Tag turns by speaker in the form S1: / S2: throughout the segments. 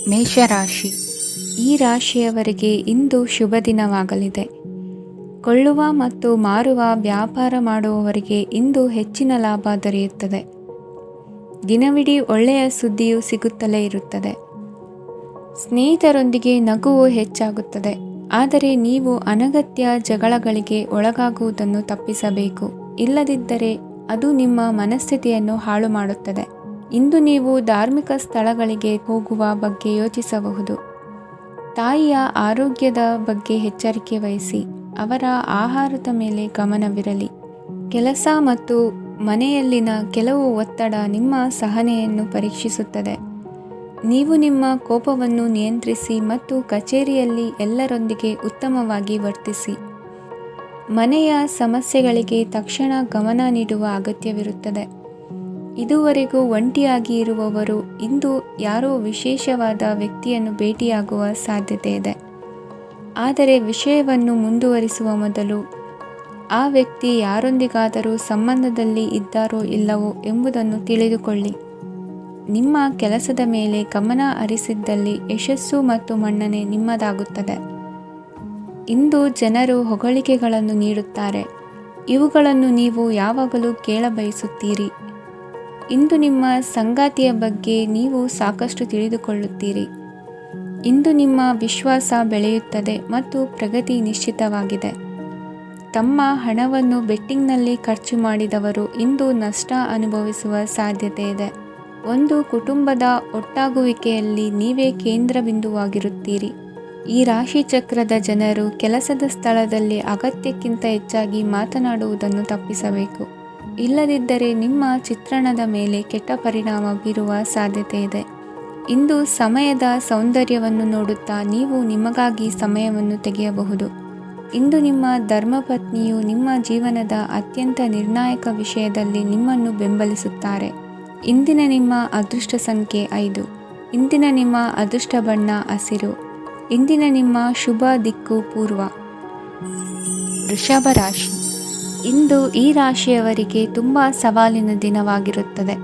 S1: ಮೇಷರಾಶಿ. ಈ ರಾಶಿಯವರಿಗೆ ಇಂದು ಶುಭ ದಿನವಾಗಲಿದೆ. ಕೊಳ್ಳುವ ಮತ್ತು ಮಾರುವ ವ್ಯಾಪಾರ ಮಾಡುವವರಿಗೆ ಇಂದು ಹೆಚ್ಚಿನ ಲಾಭ ದೊರೆಯುತ್ತದೆ. ದಿನವಿಡೀ ಒಳ್ಳೆಯ ಸುದ್ದಿಯು ಸಿಗುತ್ತಲೇ ಇರುತ್ತದೆ. ಸ್ನೇಹಿತರೊಂದಿಗೆ ನಗುವು ಹೆಚ್ಚಾಗುತ್ತದೆ. ಆದರೆ ನೀವು ಅನಗತ್ಯ ಜಗಳಗಳಿಗೆ ಒಳಗಾಗುವುದನ್ನು ತಪ್ಪಿಸಬೇಕು. ಇಲ್ಲದಿದ್ದರೆ ಅದು ನಿಮ್ಮ ಮನಸ್ಥಿತಿಯನ್ನು ಹಾಳು ಮಾಡುತ್ತದೆ. ಇಂದು ನೀವು ಧಾರ್ಮಿಕ ಸ್ಥಳಗಳಿಗೆ ಹೋಗುವ ಬಗ್ಗೆ ಯೋಚಿಸಬಹುದು. ತಾಯಿಯ ಆರೋಗ್ಯದ ಬಗ್ಗೆ ಎಚ್ಚರಿಕೆ ವಹಿಸಿ. ಅವರ ಆಹಾರದ ಮೇಲೆ ಗಮನವಿರಲಿ. ಕೆಲಸ ಮತ್ತು ಮನೆಯಲ್ಲಿನ ಕೆಲವು ಒತ್ತಡ ನಿಮ್ಮ ಸಹನೆಯನ್ನು ಪರೀಕ್ಷಿಸುತ್ತದೆ. ನೀವು ನಿಮ್ಮ ಕೋಪವನ್ನು ನಿಯಂತ್ರಿಸಿ ಮತ್ತು ಕಚೇರಿಯಲ್ಲಿ ಎಲ್ಲರೊಂದಿಗೆ ಉತ್ತಮವಾಗಿ ವರ್ತಿಸಿ. ಮನೆಯ ಸಮಸ್ಯೆಗಳಿಗೆ ತಕ್ಷಣ ಗಮನ ನೀಡುವ ಅಗತ್ಯವಿರುತ್ತದೆ. ಇದುವರೆಗೂ ಒಂಟಿಯಾಗಿ ಇರುವವರು ಇಂದು ಯಾರೋ ವಿಶೇಷವಾದ ವ್ಯಕ್ತಿಯನ್ನು ಭೇಟಿಯಾಗುವ ಸಾಧ್ಯತೆ ಇದೆ. ಆದರೆ ವಿಷಯವನ್ನು ಮುಂದುವರಿಸುವ ಮೊದಲು ಆ ವ್ಯಕ್ತಿ ಯಾರೊಂದಿಗಾದರೂ ಸಂಬಂಧದಲ್ಲಿ ಇದ್ದಾರೋ ಇಲ್ಲವೋ ಎಂಬುದನ್ನು ತಿಳಿದುಕೊಳ್ಳಿ. ನಿಮ್ಮ ಕೆಲಸದ ಮೇಲೆ ಗಮನ ಹರಿಸಿದ್ದಲ್ಲಿ ಯಶಸ್ಸು ಮತ್ತು ಮನ್ನಣೆ ನಿಮ್ಮದಾಗುತ್ತದೆ. ಇಂದು ಜನರು ಹೊಗಳಿಕೆಗಳನ್ನು ನೀಡುತ್ತಾರೆ. ಇವುಗಳನ್ನು ನೀವು ಯಾವಾಗಲೂ ಕೇಳಬಯಸುತ್ತೀರಿ. ಇಂದು ನಿಮ್ಮ ಸಂಗಾತಿಯ ಬಗ್ಗೆ ನೀವು ಸಾಕಷ್ಟು ತಿಳಿದುಕೊಳ್ಳುತ್ತೀರಿ. ಇಂದು ನಿಮ್ಮ ವಿಶ್ವಾಸ ಬೆಳೆಯುತ್ತದೆ ಮತ್ತು ಪ್ರಗತಿ ನಿಶ್ಚಿತವಾಗಿದೆ. ತಮ್ಮ ಹಣವನ್ನು ಬೆಟ್ಟಿಂಗ್ನಲ್ಲಿ ಖರ್ಚು ಮಾಡಿದವರು ಇಂದು ನಷ್ಟ ಅನುಭವಿಸುವ ಸಾಧ್ಯತೆ ಇದೆ. ಒಂದು ಕುಟುಂಬದ ಒಟ್ಟಾಗುವಿಕೆಯಲ್ಲಿ ನೀವೇ ಕೇಂದ್ರ ಬಿಂದುವಾಗಿರುತ್ತೀರಿ. ಈ ರಾಶಿ ಚಕ್ರದ ಜನರು ಕೆಲಸದ ಸ್ಥಳದಲ್ಲಿ ಅಗತ್ಯಕ್ಕಿಂತ ಹೆಚ್ಚಾಗಿ ಮಾತನಾಡುವುದನ್ನು ತಪ್ಪಿಸಬೇಕು. ಇಲ್ಲದಿದ್ದರೆ ನಿಮ್ಮ ಚಿತ್ರಣದ ಮೇಲೆ ಕೆಟ್ಟ ಪರಿಣಾಮ ಬೀರುವ ಸಾಧ್ಯತೆ ಇದೆ. ಇಂದು ಸಮಯದ ಸೌಂದರ್ಯವನ್ನು ನೋಡುತ್ತಾ ನೀವು ನಿಮಗಾಗಿ ಸಮಯವನ್ನು ತೆಗೆಯಬಹುದು. ಇಂದು ನಿಮ್ಮ ಧರ್ಮಪತ್ನಿಯು ನಿಮ್ಮ ಜೀವನದ ಅತ್ಯಂತ ನಿರ್ಣಾಯಕ ವಿಷಯದಲ್ಲಿ ನಿಮ್ಮನ್ನು ಬೆಂಬಲಿಸುತ್ತಾರೆ. ಇಂದಿನ ನಿಮ್ಮ ಅದೃಷ್ಟ ಸಂಖ್ಯೆ 5. ಇಂದಿನ ನಿಮ್ಮ ಅದೃಷ್ಟ ಬಣ್ಣ ಹಸಿರು. ಇಂದಿನ ನಿಮ್ಮ ಶುಭ ದಿಕ್ಕು ಪೂರ್ವ. ವೃಷಭ ರಾಶಿ. ಇಂದು ಈ ರಾಶಿಯವರಿಗೆ ತುಂಬ ಸವಾಲಿನ ದಿನವಾಗಿರುತ್ತದೆ.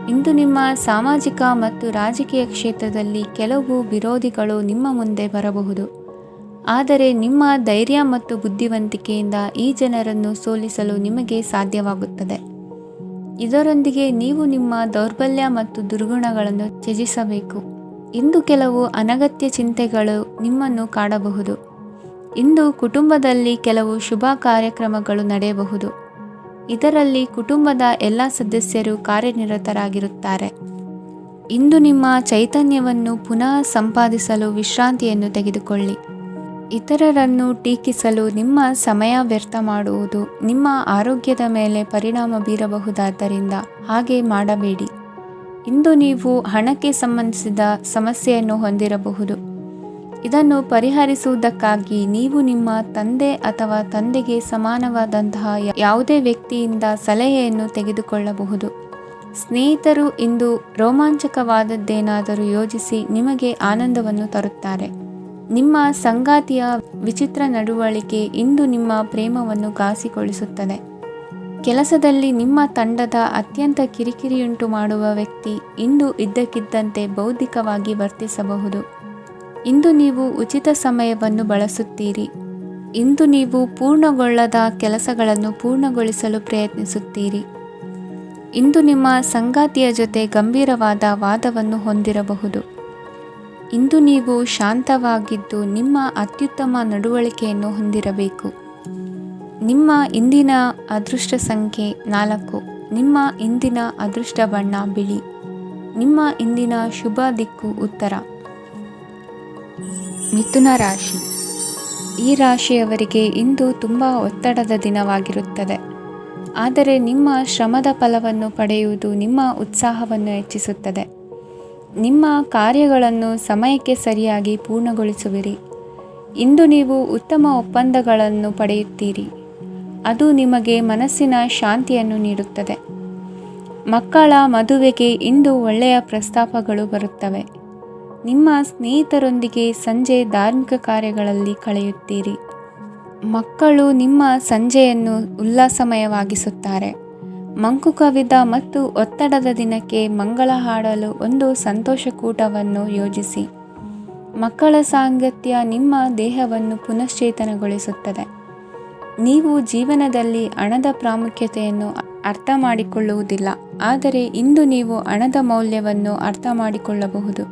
S1: ಇಂದು ನಿಮ್ಮ ಸಾಮಾಜಿಕ ಮತ್ತು ರಾಜಕೀಯ ಕ್ಷೇತ್ರದಲ್ಲಿ ಕೆಲವು ವಿರೋಧಿಗಳು ನಿಮ್ಮ ಮುಂದೆ ಬರಬಹುದು. ಆದರೆ ನಿಮ್ಮ ಧೈರ್ಯ ಮತ್ತು ಬುದ್ಧಿವಂತಿಕೆಯಿಂದ ಈ ಜನರನ್ನು ಸೋಲಿಸಲು ನಿಮಗೆ ಸಾಧ್ಯವಾಗುತ್ತದೆ. ಇದರೊಂದಿಗೆ ನೀವು ನಿಮ್ಮ ದೌರ್ಬಲ್ಯ ಮತ್ತು ದುರ್ಗುಣಗಳನ್ನು ತ್ಯಜಿಸಬೇಕು. ಇಂದು ಕೆಲವು ಅನಗತ್ಯ ಚಿಂತೆಗಳು ನಿಮ್ಮನ್ನು ಕಾಡಬಹುದು. ಇಂದು ಕುಟುಂಬದಲ್ಲಿ ಕೆಲವು ಶುಭ ಕಾರ್ಯಕ್ರಮಗಳು ನಡೆಯಬಹುದು. ಇದರಲ್ಲಿ ಕುಟುಂಬದ ಎಲ್ಲ ಸದಸ್ಯರು ಕಾರ್ಯನಿರತರಾಗಿರುತ್ತಾರೆ. ಇಂದು ನಿಮ್ಮ ಚೈತನ್ಯವನ್ನು ಪುನಃ ಸಂಪಾದಿಸಲು ವಿಶ್ರಾಂತಿಯನ್ನು ತೆಗೆದುಕೊಳ್ಳಿ. ಇತರರನ್ನು ಟೀಕಿಸಲು ನಿಮ್ಮ ಸಮಯ ವ್ಯರ್ಥ ಮಾಡುವುದು ನಿಮ್ಮ ಆರೋಗ್ಯದ ಮೇಲೆ ಪರಿಣಾಮ ಬೀರಬಹುದಾದ್ದರಿಂದ ಹಾಗೆ ಮಾಡಬೇಡಿ. ಇಂದು ನೀವು ಹಣಕ್ಕೆ ಸಂಬಂಧಿಸಿದ ಸಮಸ್ಯೆಯನ್ನು ಹೊಂದಿರಬಹುದು. ಇದನ್ನು ಪರಿಹರಿಸುವುದಕ್ಕಾಗಿ ನೀವು ನಿಮ್ಮ ತಂದೆ ಅಥವಾ ತಂದೆಗೆ ಸಮಾನವಾದಂತಹ ಯಾವುದೇ ವ್ಯಕ್ತಿಯಿಂದ ಸಲಹೆಯನ್ನು ತೆಗೆದುಕೊಳ್ಳಬಹುದು. ಸ್ನೇಹಿತರು ಇಂದು ರೋಮಾಂಚಕವಾದದ್ದೇನಾದರೂ ಯೋಜಿಸಿ ನಿಮಗೆ ಆನಂದವನ್ನು ತರುತ್ತಾರೆ. ನಿಮ್ಮ ಸಂಗಾತಿಯ ವಿಚಿತ್ರ ನಡವಳಿಕೆ ಇಂದು ನಿಮ್ಮ ಪ್ರೇಮವನ್ನು ಘಾಸಿಗೊಳಿಸುತ್ತದೆ. ಕೆಲಸದಲ್ಲಿ ನಿಮ್ಮ ತಂಡದ ಅತ್ಯಂತ ಕಿರಿಕಿರಿಯುಂಟು ಮಾಡುವ ವ್ಯಕ್ತಿ ಇಂದು ಇದ್ದಕ್ಕಿದ್ದಂತೆ ಬೌದ್ಧಿಕವಾಗಿ ವರ್ತಿಸಬಹುದು. ಇಂದು ನೀವು ಉಚಿತ ಸಮಯವನ್ನು ಬಳಸುತ್ತೀರಿ. ಇಂದು ನೀವು ಪೂರ್ಣಗೊಳ್ಳದ ಕೆಲಸಗಳನ್ನು ಪೂರ್ಣಗೊಳಿಸಲು ಪ್ರಯತ್ನಿಸುತ್ತೀರಿ. ಇಂದು ನಿಮ್ಮ ಸಂಗಾತಿಯ ಜೊತೆ ಗಂಭೀರವಾದ ವಾದವನ್ನು ಹೊಂದಿರಬಹುದು. ಇಂದು ನೀವು ಶಾಂತವಾಗಿದ್ದು ನಿಮ್ಮ ಅತ್ಯುತ್ತಮ ನಡವಳಿಕೆಯನ್ನು ಹೊಂದಿರಬೇಕು. ನಿಮ್ಮ ಇಂದಿನ ಅದೃಷ್ಟ ಸಂಖ್ಯೆ 4. ನಿಮ್ಮ ಇಂದಿನ ಅದೃಷ್ಟ ಬಣ್ಣ ಬಿಳಿ. ನಿಮ್ಮ ಇಂದಿನ ಶುಭ ದಿಕ್ಕು ಉತ್ತರ. ಮಿಥುನ ರಾಶಿ. ಈ ರಾಶಿಯವರಿಗೆ ಇಂದು ತುಂಬ ಒತ್ತಡದ ದಿನವಾಗಿರುತ್ತದೆ. ಆದರೆ ನಿಮ್ಮ ಶ್ರಮದ ಫಲವನ್ನು ಪಡೆಯುವುದು ನಿಮ್ಮ ಉತ್ಸಾಹವನ್ನು ಹೆಚ್ಚಿಸುತ್ತದೆ. ನಿಮ್ಮ ಕಾರ್ಯಗಳನ್ನು ಸಮಯಕ್ಕೆ ಸರಿಯಾಗಿ ಪೂರ್ಣಗೊಳಿಸುವಿರಿ. ಇಂದು ನೀವು ಉತ್ತಮ ಒಪ್ಪಂದಗಳನ್ನು ಪಡೆಯುತ್ತೀರಿ. ಅದು ನಿಮಗೆ ಮನಸ್ಸಿನ ಶಾಂತಿಯನ್ನು ನೀಡುತ್ತದೆ. ಮಕ್ಕಳ ಮದುವೆಗೆ ಇಂದು ಒಳ್ಳೆಯ ಪ್ರಸ್ತಾಪಗಳು ಬರುತ್ತವೆ. ನಿಮ್ಮ ಸ್ನೇಹಿತರೊಂದಿಗೆ ಸಂಜೆ ಧಾರ್ಮಿಕ ಕಾರ್ಯಗಳಲ್ಲಿ ಕಳೆಯುತ್ತೀರಿ. ಮಕ್ಕಳು ನಿಮ್ಮ ಸಂಜೆಯನ್ನು ಉಲ್ಲಾಸಮಯವಾಗಿಸುತ್ತಾರೆ. ಮಂಕು ಕವಿದ ಮತ್ತು ಒತ್ತಡದ ದಿನಕ್ಕೆ ಮಂಗಳ ಹಾಡಲು ಒಂದು ಸಂತೋಷಕೂಟವನ್ನು ಯೋಜಿಸಿ. ಮಕ್ಕಳ ಸಾಂಗತ್ಯ ನಿಮ್ಮ ದೇಹವನ್ನು ಪುನಶ್ಚೇತನಗೊಳಿಸುತ್ತದೆ. ನೀವು ಜೀವನದಲ್ಲಿ ಹಣದ ಪ್ರಾಮುಖ್ಯತೆಯನ್ನು ಅರ್ಥ ಮಾಡಿಕೊಳ್ಳುವುದಿಲ್ಲ, ಆದರೆ ಇಂದು ನೀವು ಹಣದ ಮೌಲ್ಯವನ್ನು ಅರ್ಥ ಮಾಡಿಕೊಳ್ಳಬಹುದು.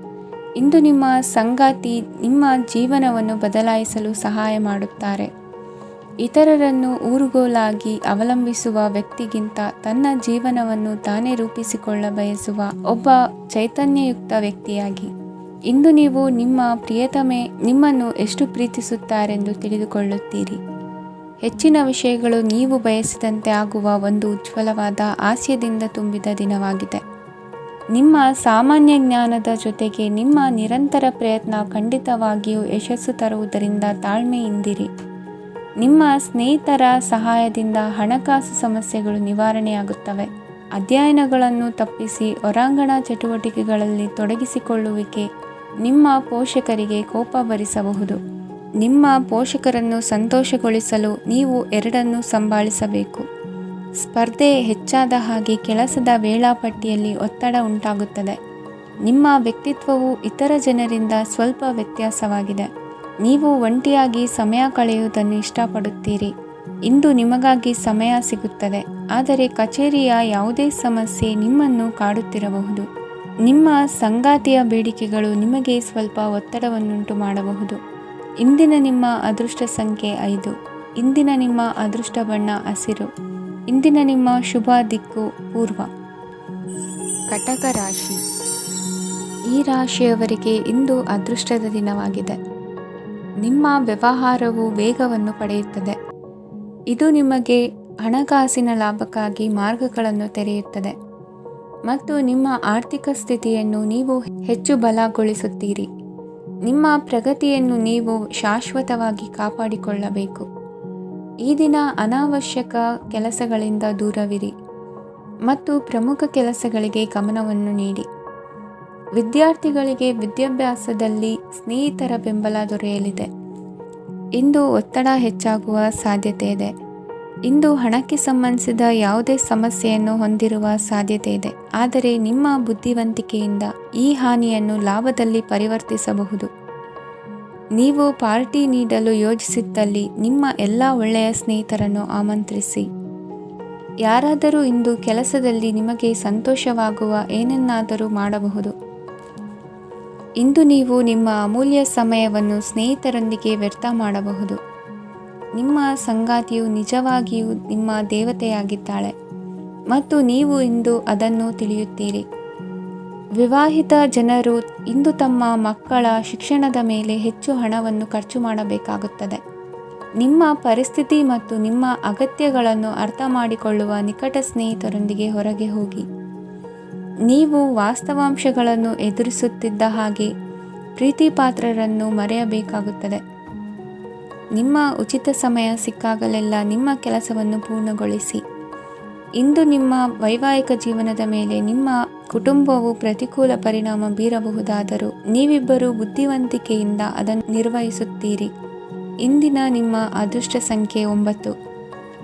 S1: ಇಂದು ನಿಮ್ಮ ಸಂಗಾತಿ ನಿಮ್ಮ ಜೀವನವನ್ನು ಬದಲಾಯಿಸಲು ಸಹಾಯ ಮಾಡುತ್ತಾರೆ. ಇತರರನ್ನು ಊರುಗೋಲಾಗಿ ಅವಲಂಬಿಸುವ ವ್ಯಕ್ತಿಗಿಂತ ತನ್ನ ಜೀವನವನ್ನು ತಾನೇ ರೂಪಿಸಿಕೊಳ್ಳ ಬಯಸುವ ಒಬ್ಬ ಚೈತನ್ಯಯುಕ್ತ ವ್ಯಕ್ತಿಯಾಗಿ. ಇಂದು ನೀವು ನಿಮ್ಮ ಪ್ರಿಯತಮೆ ನಿಮ್ಮನ್ನು ಎಷ್ಟು ಪ್ರೀತಿಸುತ್ತಾರೆಂದು ತಿಳಿದುಕೊಳ್ಳುತ್ತೀರಿ. ಹೆಚ್ಚಿನ ವಿಷಯಗಳು ನೀವು ಬಯಸಿದಂತೆ ಆಗುವ ಒಂದು ಉಜ್ವಲವಾದ ಹಾಸ್ಯದಿಂದ ತುಂಬಿದ ದಿನವಾಗಿದೆ. ನಿಮ್ಮ ಸಾಮಾನ್ಯ ಜ್ಞಾನದ ಜೊತೆಗೆ ನಿಮ್ಮ ನಿರಂತರ ಪ್ರಯತ್ನ ಖಂಡಿತವಾಗಿಯೂ ಯಶಸ್ಸು ತರುವುದರಿಂದ ತಾಳ್ಮೆಯಿಂದಿರಿ. ನಿಮ್ಮ ಸ್ನೇಹಿತರ ಸಹಾಯದಿಂದ ಹಣಕಾಸು ಸಮಸ್ಯೆಗಳು ನಿವಾರಣೆಯಾಗುತ್ತವೆ. ಅಧ್ಯಯನಗಳನ್ನು ತಪ್ಪಿಸಿ ಹೊರಾಂಗಣ ಚಟುವಟಿಕೆಗಳಲ್ಲಿ ತೊಡಗಿಸಿಕೊಳ್ಳುವಿಕೆ ನಿಮ್ಮ ಪೋಷಕರಿಗೆ ಕೋಪ ಭರಿಸಬಹುದು. ನಿಮ್ಮ ಪೋಷಕರನ್ನು ಸಂತೋಷಗೊಳಿಸಲು ನೀವು ಎರಡನ್ನೂ ಸಂಭಾಳಿಸಬೇಕು. ಸ್ಪರ್ಧೆ ಹೆಚ್ಚಾದ ಹಾಗೆ ಕೆಲಸದ ವೇಳಾಪಟ್ಟಿಯಲ್ಲಿ ಒತ್ತಡ ಉಂಟಾಗುತ್ತದೆ. ನಿಮ್ಮ ವ್ಯಕ್ತಿತ್ವವು ಇತರ ಜನರಿಂದ ಸ್ವಲ್ಪ ವ್ಯತ್ಯಾಸವಾಗಿದೆ. ನೀವು ಒಂಟಿಯಾಗಿ ಸಮಯ ಕಳೆಯುವುದನ್ನು ಇಷ್ಟಪಡುತ್ತೀರಿ. ಇಂದು ನಿಮಗಾಗಿ ಸಮಯ ಸಿಗುತ್ತದೆ, ಆದರೆ ಕಚೇರಿಯ ಯಾವುದೇ ಸಮಸ್ಯೆ ನಿಮ್ಮನ್ನು ಕಾಡುತ್ತಿರಬಹುದು. ನಿಮ್ಮ ಸಂಗಾತಿಯ ಬೇಡಿಕೆಗಳು ನಿಮಗೆ ಸ್ವಲ್ಪ ಒತ್ತಡವನ್ನುಂಟು ಮಾಡಬಹುದು. ಇಂದಿನ ನಿಮ್ಮ ಅದೃಷ್ಟ ಸಂಖ್ಯೆ 5. ಇಂದಿನ ನಿಮ್ಮ ಅದೃಷ್ಟ ಬಣ್ಣ ಹಸಿರು. ಇಂದಿನ ನಿಮ್ಮ ಶುಭ ದಿಕ್ಕು ಪೂರ್ವ. ಕಟಕ ರಾಶಿ. ಈ ರಾಶಿಯವರಿಗೆ ಇಂದು ಅದೃಷ್ಟದ ದಿನವಾಗಿದೆ. ನಿಮ್ಮ ವ್ಯವಹಾರವು ವೇಗವನ್ನು ಪಡೆಯುತ್ತದೆ. ಇದು ನಿಮಗೆ ಹಣಕಾಸಿನ ಲಾಭಕ್ಕಾಗಿ ಮಾರ್ಗಗಳನ್ನು ತೆರೆಯುತ್ತದೆ ಮತ್ತು ನಿಮ್ಮ ಆರ್ಥಿಕ ಸ್ಥಿತಿಯನ್ನು ನೀವು ಹೆಚ್ಚು ಬಲಗೊಳಿಸುತ್ತೀರಿ. ನಿಮ್ಮ ಪ್ರಗತಿಯನ್ನು ನೀವು ಶಾಶ್ವತವಾಗಿ ಕಾಪಾಡಿಕೊಳ್ಳಬೇಕು. ಈ ದಿನ ಅನಾವಶ್ಯಕ ಕೆಲಸಗಳಿಂದ ದೂರವಿರಿ ಮತ್ತು ಪ್ರಮುಖ ಕೆಲಸಗಳಿಗೆ ಗಮನವನ್ನು ನೀಡಿ. ವಿದ್ಯಾರ್ಥಿಗಳಿಗೆ ವಿದ್ಯಾಭ್ಯಾಸದಲ್ಲಿ ಸ್ನೇಹಿತರ ಬೆಂಬಲ ದೊರೆಯಲಿದೆ. ಇಂದು ಒತ್ತಡ ಹೆಚ್ಚಾಗುವ ಸಾಧ್ಯತೆ ಇದೆ. ಇಂದು ಹಣಕ್ಕೆ ಸಂಬಂಧಿಸಿದ ಯಾವುದೇ ಸಮಸ್ಯೆಯನ್ನು ಹೊಂದಿರುವ ಸಾಧ್ಯತೆ ಇದೆ, ಆದರೆ ನಿಮ್ಮ ಬುದ್ಧಿವಂತಿಕೆಯಿಂದ ಈ ಹಾನಿಯನ್ನು ಲಾಭದಲ್ಲಿ ಪರಿವರ್ತಿಸಬಹುದು. ನೀವು ಪಾರ್ಟಿ ನೀಡಲು ಯೋಜಿಸಿದ್ದಲ್ಲಿ ನಿಮ್ಮ ಎಲ್ಲ ಒಳ್ಳೆಯ ಸ್ನೇಹಿತರನ್ನು ಆಮಂತ್ರಿಸಿ. ಯಾರಾದರೂ ಇಂದು ಕೆಲಸದಲ್ಲಿ ನಿಮಗೆ ಸಂತೋಷವಾಗುವ ಏನನ್ನಾದರೂ ಮಾಡಬಹುದು. ಇಂದು ನೀವು ನಿಮ್ಮ ಅಮೂಲ್ಯ ಸಮಯವನ್ನು ಸ್ನೇಹಿತರೊಂದಿಗೆ ವ್ಯರ್ಥ ಮಾಡಬಹುದು. ನಿಮ್ಮ ಸಂಗಾತಿಯು ನಿಜವಾಗಿಯೂ ನಿಮ್ಮ ದೇವತೆಯಾಗಿದ್ದಾಳೆ ಮತ್ತು ನೀವು ಇಂದು ಅದನ್ನು ತಿಳಿಯುತ್ತೀರಿ. ವಿವಾಹಿತ ಜನರು ಇಂದು ತಮ್ಮ ಮಕ್ಕಳ ಶಿಕ್ಷಣದ ಮೇಲೆ ಹೆಚ್ಚು ಹಣವನ್ನು ಖರ್ಚು ಮಾಡಬೇಕಾಗುತ್ತದೆ. ನಿಮ್ಮ ಪರಿಸ್ಥಿತಿ ಮತ್ತು ನಿಮ್ಮ ಅಗತ್ಯಗಳನ್ನು ಅರ್ಥ ಮಾಡಿಕೊಳ್ಳುವ ನಿಕಟ ಸ್ನೇಹಿತರೊಂದಿಗೆ ಹೊರಗೆ ಹೋಗಿ. ನೀವು ವಾಸ್ತವಾಂಶಗಳನ್ನು ಎದುರಿಸುತ್ತಿದ್ದ ಹಾಗೆ ಪ್ರೀತಿಪಾತ್ರರನ್ನು ಮರೆಯಬೇಕಾಗುತ್ತದೆ. ನಿಮ್ಮ ಉಚಿತ ಸಮಯ ಸಿಕ್ಕಾಗಲೆಲ್ಲ ನಿಮ್ಮ ಕೆಲಸವನ್ನು ಪೂರ್ಣಗೊಳಿಸಿ. ಇಂದು ನಿಮ್ಮ ವೈವಾಹಿಕ ಜೀವನದ ಮೇಲೆ ನಿಮ್ಮ ಕುಟುಂಬವು ಪ್ರತಿಕೂಲ ಪರಿಣಾಮ ಬೀರಬಹುದಾದರೂ ನೀವಿಬ್ಬರು ಬುದ್ಧಿವಂತಿಕೆಯಿಂದ ಅದನ್ನು ನಿರ್ವಹಿಸುತ್ತೀರಿ. ಇಂದಿನ ನಿಮ್ಮ ಅದೃಷ್ಟ ಸಂಖ್ಯೆ 9.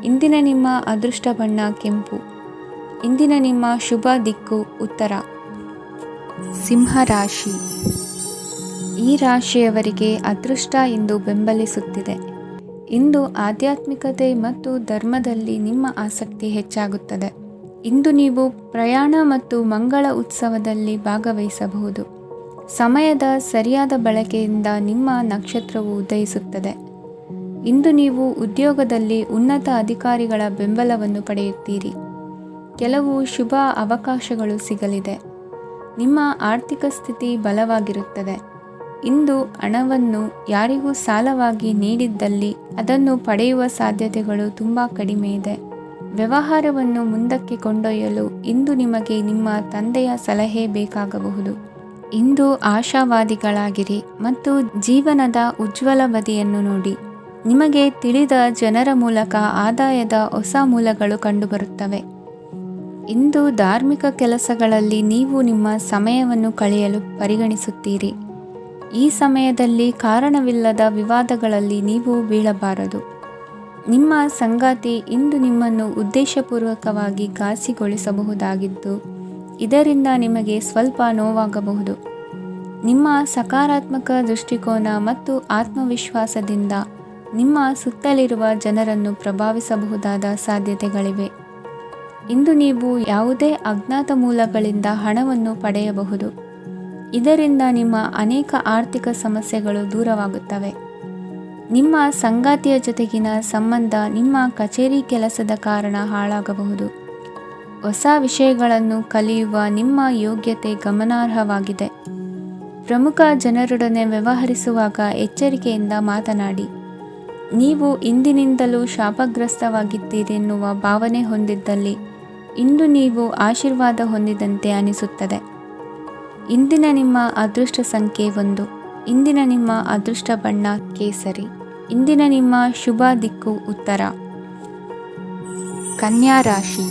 S1: ಇಂದಿನ ನಿಮ್ಮ ಅದೃಷ್ಟ ಬಣ್ಣ ಕೆಂಪು. ಇಂದಿನ ನಿಮ್ಮ ಶುಭ ದಿಕ್ಕು ಉತ್ತರ. ಸಿಂಹರಾಶಿ. ಈ ರಾಶಿಯವರಿಗೆ ಅದೃಷ್ಟ ಇಂದು ಬೆಂಬಲಿಸುತ್ತಿದೆ. ಇಂದು ಆಧ್ಯಾತ್ಮಿಕತೆ ಮತ್ತು ಧರ್ಮದಲ್ಲಿ ನಿಮ್ಮ ಆಸಕ್ತಿ ಹೆಚ್ಚಾಗುತ್ತದೆ. ಇಂದು ನೀವು ಪ್ರಯಾಣ ಮತ್ತು ಮಂಗಳ ಉತ್ಸವದಲ್ಲಿ ಭಾಗವಹಿಸಬಹುದು. ಸಮಯದ ಸರಿಯಾದ ಬಳಕೆಯಿಂದ ನಿಮ್ಮ ನಕ್ಷತ್ರವು ಉದಯಿಸುತ್ತದೆ. ಇಂದು ನೀವು ಉದ್ಯೋಗದಲ್ಲಿ ಉನ್ನತ ಅಧಿಕಾರಿಗಳ ಬೆಂಬಲವನ್ನು ಪಡೆಯುತ್ತೀರಿ. ಕೆಲವು ಶುಭ ಅವಕಾಶಗಳು ಸಿಗಲಿದೆ. ನಿಮ್ಮ ಆರ್ಥಿಕ ಸ್ಥಿತಿ ಬಲವಾಗಿರುತ್ತದೆ. ಇಂದು ಹಣವನ್ನು ಯಾರಿಗೂ ಸಾಲವಾಗಿ ನೀಡಿದ್ದಲ್ಲಿ ಅದನ್ನು ಪಡೆಯುವ ಸಾಧ್ಯತೆಗಳು ತುಂಬ ಕಡಿಮೆ ಇದೆ. ವ್ಯವಹಾರವನ್ನು ಮುಂದಕ್ಕೆ ಕೊಂಡೊಯ್ಯಲು ಇಂದು ನಿಮಗೆ ನಿಮ್ಮ ತಂದೆಯ ಸಲಹೆ ಬೇಕಾಗಬಹುದು. ಇಂದು ಆಶಾವಾದಿಗಳಾಗಿರಿ ಮತ್ತು ಜೀವನದ ಉಜ್ವಲ ಬದಿಯನ್ನು ನೋಡಿ. ನಿಮಗೆ ತಿಳಿದ ಜನರ ಮೂಲಕ ಆದಾಯದ ಹೊಸ ಮೂಲಗಳು ಕಂಡುಬರುತ್ತವೆ. ಇಂದು ಧಾರ್ಮಿಕ ಕೆಲಸಗಳಲ್ಲಿ ನೀವು ನಿಮ್ಮ ಸಮಯವನ್ನು ಕಳೆಯಲು ಪರಿಗಣಿಸುತ್ತೀರಿ. ಈ ಸಮಯದಲ್ಲಿ ಕಾರಣವಿಲ್ಲದ ವಿವಾದಗಳಲ್ಲಿ ನೀವು ಬೀಳಬಾರದು. ನಿಮ್ಮ ಸಂಗಾತಿ ಇಂದು ನಿಮ್ಮನ್ನು ಉದ್ದೇಶಪೂರ್ವಕವಾಗಿ ಘಾಸಿಗೊಳಿಸಬಹುದಾಗಿದ್ದು, ಇದರಿಂದ ನಿಮಗೆ ಸ್ವಲ್ಪ ನೋವಾಗಬಹುದು. ನಿಮ್ಮ ಸಕಾರಾತ್ಮಕ ದೃಷ್ಟಿಕೋನ ಮತ್ತು ಆತ್ಮವಿಶ್ವಾಸದಿಂದ ನಿಮ್ಮ ಸುತ್ತಲಿರುವ ಜನರನ್ನು ಪ್ರಭಾವಿಸಬಹುದಾದ ಸಾಧ್ಯತೆಗಳಿವೆ. ಇಂದು ನೀವು ಯಾವುದೇ ಅಜ್ಞಾತ ಮೂಲಗಳಿಂದ ಹಣವನ್ನು ಪಡೆಯಬಹುದು. ಇದರಿಂದ ನಿಮ್ಮ ಅನೇಕ ಆರ್ಥಿಕ ಸಮಸ್ಯೆಗಳು ದೂರವಾಗುತ್ತವೆ. ನಿಮ್ಮ ಸಂಗಾತಿಯ ಜೊತೆಗಿನ ಸಂಬಂಧ ನಿಮ್ಮ ಕಚೇರಿ ಕೆಲಸದ ಕಾರಣ ಹಾಳಾಗಬಹುದು. ಹೊಸ ವಿಷಯಗಳನ್ನು ಕಲಿಯುವ ನಿಮ್ಮ ಯೋಗ್ಯತೆ ಗಮನಾರ್ಹವಾಗಿದೆ. ಪ್ರಮುಖ ಜನರೊಡನೆ ವ್ಯವಹರಿಸುವಾಗ ಎಚ್ಚರಿಕೆಯಿಂದ ಮಾತನಾಡಿ. ನೀವು ಇಂದಿನಿಂದಲೂ ಶಾಪಗ್ರಸ್ತವಾಗಿದ್ದೀರೆನ್ನುವ ಭಾವನೆ ಹೊಂದಿದ್ದಲ್ಲಿ ಇಂದು ನೀವು ಆಶೀರ್ವಾದ ಹೊಂದಿದಂತೆ ಅನಿಸುತ್ತದೆ. ಇಂದಿನ ನಿಮ್ಮ ಅದೃಷ್ಟ ಸಂಖ್ಯೆ 1. ಇಂದಿನ ನಿಮ್ಮ ಅದೃಷ್ಟ ಬಣ್ಣ ಕೇಸರಿ. ಇಂದಿನ ನಿಮ್ಮ ಶುಭ ದಿಕ್ಕು ಉತ್ತರ. ಕನ್ಯಾ ರಾಶಿ.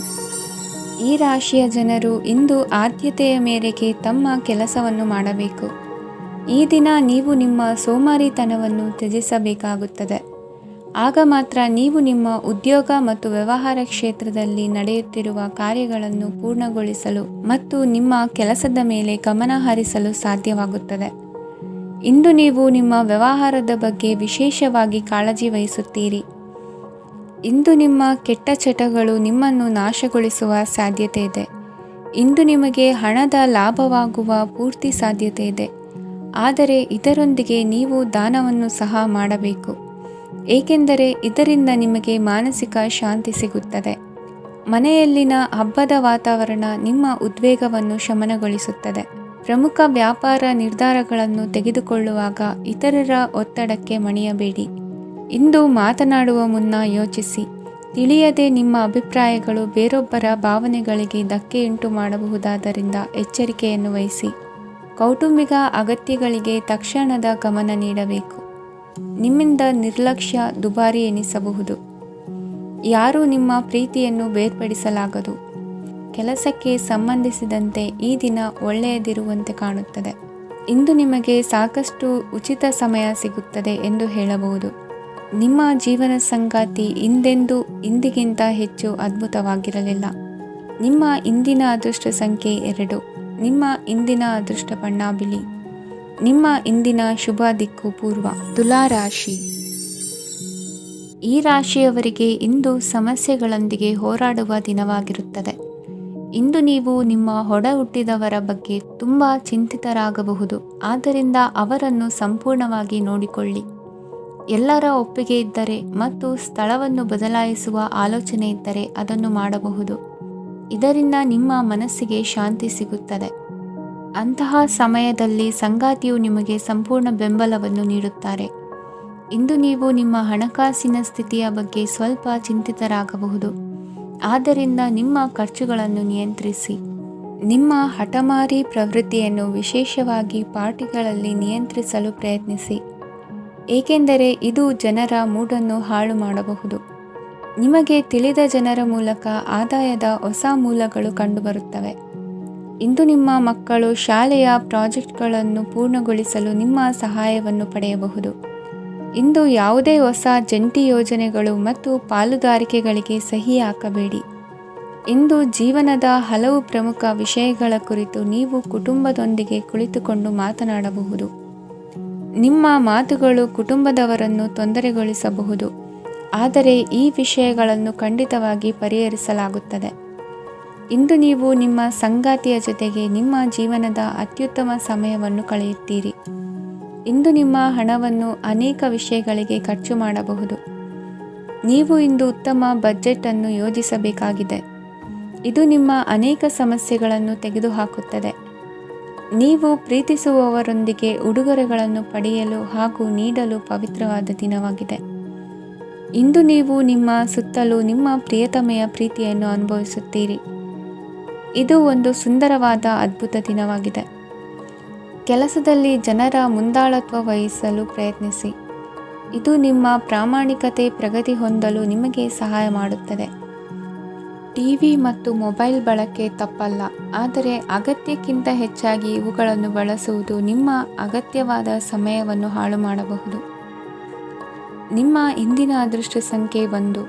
S1: ಈ ರಾಶಿಯ ಜನರು ಇಂದು ಆದ್ಯತೆಯ ಮೇರೆಗೆ ತಮ್ಮ ಕೆಲಸವನ್ನು ಮಾಡಬೇಕು. ಈ ದಿನ ನೀವು ನಿಮ್ಮ ಸೋಮಾರಿತನವನ್ನು ತ್ಯಜಿಸಬೇಕಾಗುತ್ತದೆ. ಆಗ ಮಾತ್ರ ನೀವು ನಿಮ್ಮ ಉದ್ಯೋಗ ಮತ್ತು ವ್ಯವಹಾರ ಕ್ಷೇತ್ರದಲ್ಲಿ ನಡೆಯುತ್ತಿರುವ ಕಾರ್ಯಗಳನ್ನು ಪೂರ್ಣಗೊಳಿಸಲು ಮತ್ತು ನಿಮ್ಮ ಕೆಲಸದ ಮೇಲೆ ಗಮನ ಹರಿಸಲು ಸಾಧ್ಯವಾಗುತ್ತದೆ. ಇಂದು ನೀವು ನಿಮ್ಮ ವ್ಯವಹಾರದ ಬಗ್ಗೆ ವಿಶೇಷವಾಗಿ ಕಾಳಜಿ ವಹಿಸುತ್ತೀರಿ. ಇಂದು ನಿಮ್ಮ ಕೆಟ್ಟ ಚಟಗಳು ನಿಮ್ಮನ್ನು ನಾಶಗೊಳಿಸುವ ಸಾಧ್ಯತೆ ಇದೆ. ಇಂದು ನಿಮಗೆ ಹಣದ ಲಾಭವಾಗುವ ಪೂರ್ತಿ ಸಾಧ್ಯತೆ ಇದೆ. ಆದರೆ ಇದರೊಂದಿಗೆ ನೀವು ದಾನವನ್ನು ಸಹ ಮಾಡಬೇಕು, ಏಕೆಂದರೆ ಇದರಿಂದ ನಿಮಗೆ ಮಾನಸಿಕ ಶಾಂತಿ ಸಿಗುತ್ತದೆ. ಮನೆಯಲ್ಲಿನ ಹಬ್ಬದ ವಾತಾವರಣ ನಿಮ್ಮ ಉದ್ವೇಗವನ್ನು ಶಮನಗೊಳಿಸುತ್ತದೆ. ಪ್ರಮುಖ ವ್ಯಾಪಾರ ನಿರ್ಧಾರಗಳನ್ನು ತೆಗೆದುಕೊಳ್ಳುವಾಗ ಇತರರ ಒತ್ತಡಕ್ಕೆ ಮಣಿಯಬೇಡಿ. ಇಂದು ಮಾತನಾಡುವ ಮುನ್ನ ಯೋಚಿಸಿ. ತಿಳಿಯದೆ ನಿಮ್ಮ ಅಭಿಪ್ರಾಯಗಳು ಬೇರೊಬ್ಬರ ಭಾವನೆಗಳಿಗೆ ಧಕ್ಕೆಯುಂಟು ಮಾಡಬಹುದಾದ್ದರಿಂದ ಎಚ್ಚರಿಕೆಯನ್ನು ವಹಿಸಿ. ಕೌಟುಂಬಿಕ ಅಗತ್ಯಗಳಿಗೆ ತಕ್ಷಣದ ಗಮನ ನೀಡಬೇಕು. ನಿಮ್ಮಿಂದ ನಿರ್ಲಕ್ಷ್ಯ ದುಬಾರಿ ಎನಿಸಬಹುದು. ಯಾರೂ ನಿಮ್ಮ ಪ್ರೀತಿಯನ್ನು ಬೇರ್ಪಡಿಸಲಾಗದು. ಕೆಲಸಕ್ಕೆ ಸಂಬಂಧಿಸಿದಂತೆ ಈ ದಿನ ಒಳ್ಳೆಯದಿರುವಂತೆ ಕಾಣುತ್ತದೆ. ಇಂದು ನಿಮಗೆ ಸಾಕಷ್ಟು ಉಚಿತ ಸಮಯ ಸಿಗುತ್ತದೆ ಎಂದು ಹೇಳಬಹುದು. ನಿಮ್ಮ ಜೀವನ ಸಂಗಾತಿ ಇಂದಿಗಿಂತ ಹೆಚ್ಚು ಅದ್ಭುತವಾಗಿರಲಿಲ್ಲ. ನಿಮ್ಮ ಇಂದಿನ ಅದೃಷ್ಟ ಸಂಖ್ಯೆ 2. ನಿಮ್ಮ ಇಂದಿನ ಅದೃಷ್ಟ ಬಣ್ಣ ಬಿಳಿ. ನಿಮ್ಮ ಇಂದಿನ ಶುಭ ದಿಕ್ಕು ಪೂರ್ವ. ತುಲಾ ರಾಶಿ. ಈ ರಾಶಿಯವರಿಗೆ ಇಂದು ಸಮಸ್ಯೆಗಳೊಂದಿಗೆ ಹೋರಾಡುವ ದಿನವಾಗಿರುತ್ತದೆ. ಇಂದು ನೀವು ನಿಮ್ಮ ಒಡ ಹುಟ್ಟಿದವರ ಬಗ್ಗೆ ತುಂಬ ಚಿಂತಿತರಾಗಬಹುದು. ಆದ್ದರಿಂದ ಅವರನ್ನು ಸಂಪೂರ್ಣವಾಗಿ ನೋಡಿಕೊಳ್ಳಿ. ಎಲ್ಲರ ಒಪ್ಪಿಗೆ ಇದ್ದರೆ ಮತ್ತು ಸ್ಥಳವನ್ನು ಬದಲಾಯಿಸುವ ಆಲೋಚನೆ ಇದ್ದರೆ ಅದನ್ನು ಮಾಡಬಹುದು. ಇದರಿಂದ ನಿಮ್ಮ ಮನಸ್ಸಿಗೆ ಶಾಂತಿ ಸಿಗುತ್ತದೆ. ಅಂತಹ ಸಮಯದಲ್ಲಿ ಸಂಗಾತಿಯು ನಿಮಗೆ ಸಂಪೂರ್ಣ ಬೆಂಬಲವನ್ನು ನೀಡುತ್ತಾರೆ. ಇಂದು ನೀವು ನಿಮ್ಮ ಹಣಕಾಸಿನ ಸ್ಥಿತಿಯ ಬಗ್ಗೆ ಸ್ವಲ್ಪ ಚಿಂತಿತರಾಗಬಹುದು. ಆದ್ದರಿಂದ ನಿಮ್ಮ ಖರ್ಚುಗಳನ್ನು ನಿಯಂತ್ರಿಸಿ. ನಿಮ್ಮ ಹಠಮಾರಿ ಪ್ರವೃತ್ತಿಯನ್ನು ವಿಶೇಷವಾಗಿ ಪಾರ್ಟಿಗಳಲ್ಲಿ ನಿಯಂತ್ರಿಸಲು ಪ್ರಯತ್ನಿಸಿ, ಏಕೆಂದರೆ ಇದು ಜನರ ಮೂಡನ್ನು ಹಾಳು ಮಾಡಬಹುದು. ನಿಮಗೆ ತಿಳಿದ ಜನರ ಮೂಲಕ ಆದಾಯದ ಹೊಸ ಮೂಲಗಳು ಕಂಡುಬರುತ್ತವೆ. ಇಂದು ನಿಮ್ಮ ಮಕ್ಕಳು ಶಾಲೆಯ ಪ್ರಾಜೆಕ್ಟ್ಗಳನ್ನು ಪೂರ್ಣಗೊಳಿಸಲು ನಿಮ್ಮ ಸಹಾಯವನ್ನು ಪಡೆಯಬಹುದು. ಇಂದು ಯಾವುದೇ ಹೊಸ ಜಂಟಿ ಯೋಜನೆಗಳು ಮತ್ತು ಪಾಲುದಾರಿಕೆಗಳಿಗೆ ಸಹಿ ಹಾಕಬೇಡಿ. ಇಂದು ಜೀವನದ ಹಲವು ಪ್ರಮುಖ ವಿಷಯಗಳ ಕುರಿತು ನೀವು ಕುಟುಂಬದೊಂದಿಗೆ ಕುಳಿತುಕೊಂಡು ಮಾತನಾಡಬಹುದು. ನಿಮ್ಮ ಮಾತುಗಳು ಕುಟುಂಬದವರನ್ನು ತೊಂದರೆಗೊಳಿಸಬಹುದು, ಆದರೆ ಈ ವಿಷಯಗಳನ್ನು ಖಂಡಿತವಾಗಿ ಪರಿಹರಿಸಲಾಗುತ್ತದೆ. ಇಂದು ನೀವು ನಿಮ್ಮ ಸಂಗಾತಿಯ ಜೊತೆಗೆ ನಿಮ್ಮ ಜೀವನದ ಅತ್ಯುತ್ತಮ ಸಮಯವನ್ನು ಕಳೆಯುತ್ತೀರಿ. ಇಂದು ನಿಮ್ಮ ಹಣವನ್ನು ಅನೇಕ ವಿಷಯಗಳಿಗೆ ಖರ್ಚು ಮಾಡಬಹುದು. ನೀವು ಇಂದು ಉತ್ತಮ ಬಜೆಟ್ ಅನ್ನು ಯೋಜಿಸಬೇಕಾಗಿದೆ. ಇದು ನಿಮ್ಮ ಅನೇಕ ಸಮಸ್ಯೆಗಳನ್ನು ತೆಗೆದುಹಾಕುತ್ತದೆ. ನೀವು ಪ್ರೀತಿಸುವವರೊಂದಿಗೆ ಉಡುಗೊರೆಗಳನ್ನು ಪಡೆಯಲು ಹಾಗೂ ನೀಡಲು ಪವಿತ್ರವಾದ ದಿನವಾಗಿದೆ. ಇಂದು ನೀವು ನಿಮ್ಮ ಸುತ್ತಲೂ ನಿಮ್ಮ ಪ್ರಿಯತಮೆಯ ಪ್ರೀತಿಯನ್ನು ಅನುಭವಿಸುತ್ತೀರಿ. ಇದು ಒಂದು ಸುಂದರವಾದ ಅದ್ಭುತ ದಿನವಾಗಿದೆ. ಕೆಲಸದಲ್ಲಿ ಜನರ ಮುಂದಾಳತ್ವ ವಹಿಸಲು ಪ್ರಯತ್ನಿಸಿ. ಇದು ನಿಮ್ಮ ಪ್ರಾಮಾಣಿಕತೆ ಪ್ರಗತಿ ಹೊಂದಲು ನಿಮಗೆ ಸಹಾಯ ಮಾಡುತ್ತದೆ. ಟಿವಿ ಮತ್ತು ಮೊಬೈಲ್ ಬಳಕೆ ತಪ್ಪಲ್ಲ, ಆದರೆ ಅಗತ್ಯಕ್ಕಿಂತ ಹೆಚ್ಚಾಗಿ ಇವುಗಳನ್ನು ಬಳಸುವುದು ನಿಮ್ಮ ಅಗತ್ಯವಾದ ಸಮಯವನ್ನು ಹಾಳು ಮಾಡಬಹುದು. ನಿಮ್ಮ ಇಂದಿನ ಅದೃಷ್ಟ ಸಂಖ್ಯೆ 1.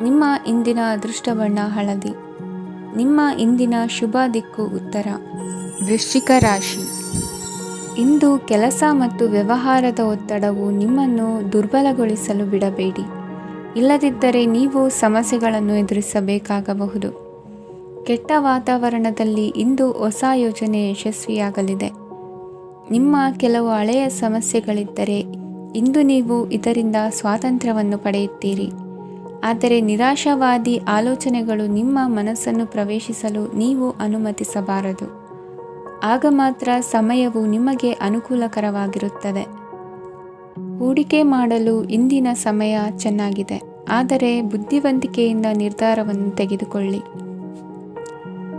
S1: ನಿಮ್ಮ ಇಂದಿನ ಅದೃಷ್ಟ ಬಣ್ಣ ಹಳದಿ. ನಿಮ್ಮ ಇಂದಿನ ಶುಭ ದಿಕ್ಕು ಉತ್ತರ. ವೃಶ್ಚಿಕ ರಾಶಿ. ಇಂದು ಕೆಲಸ ಮತ್ತು ವ್ಯವಹಾರದ ಒತ್ತಡವು ನಿಮ್ಮನ್ನು ದುರ್ಬಲಗೊಳಿಸಲು ಬಿಡಬೇಡಿ. ಇಲ್ಲದಿದ್ದರೆ ನೀವು ಸಮಸ್ಯೆಗಳನ್ನು ಎದುರಿಸಬೇಕಾಗಬಹುದು. ಕೆಟ್ಟ ವಾತಾವರಣದಲ್ಲಿ ಇಂದು ಹೊಸ ಯೋಜನೆ ಯಶಸ್ವಿಯಾಗಲಿದೆ. ನಿಮ್ಮ ಕೆಲವು ಹಳೆಯ ಸಮಸ್ಯೆಗಳಿದ್ದರೆ ಇಂದು ನೀವು ಇದರಿಂದ ಸ್ವಾತಂತ್ರ್ಯವನ್ನು ಪಡೆಯುತ್ತೀರಿ. ಆದರೆ ನಿರಾಶಾವಾದಿ ಆಲೋಚನೆಗಳು ನಿಮ್ಮ ಮನಸ್ಸನ್ನು ಪ್ರವೇಶಿಸಲು ನೀವು ಅನುಮತಿಸಬಾರದು. ಆಗ ಮಾತ್ರ ಸಮಯವು ನಿಮಗೆ ಅನುಕೂಲಕರವಾಗಿರುತ್ತದೆ. ಹೂಡಿಕೆ ಮಾಡಲು ಇಂದಿನ ಸಮಯ ಚೆನ್ನಾಗಿದೆ, ಆದರೆ ಬುದ್ಧಿವಂತಿಕೆಯಿಂದ ನಿರ್ಧಾರವನ್ನು ತೆಗೆದುಕೊಳ್ಳಿ.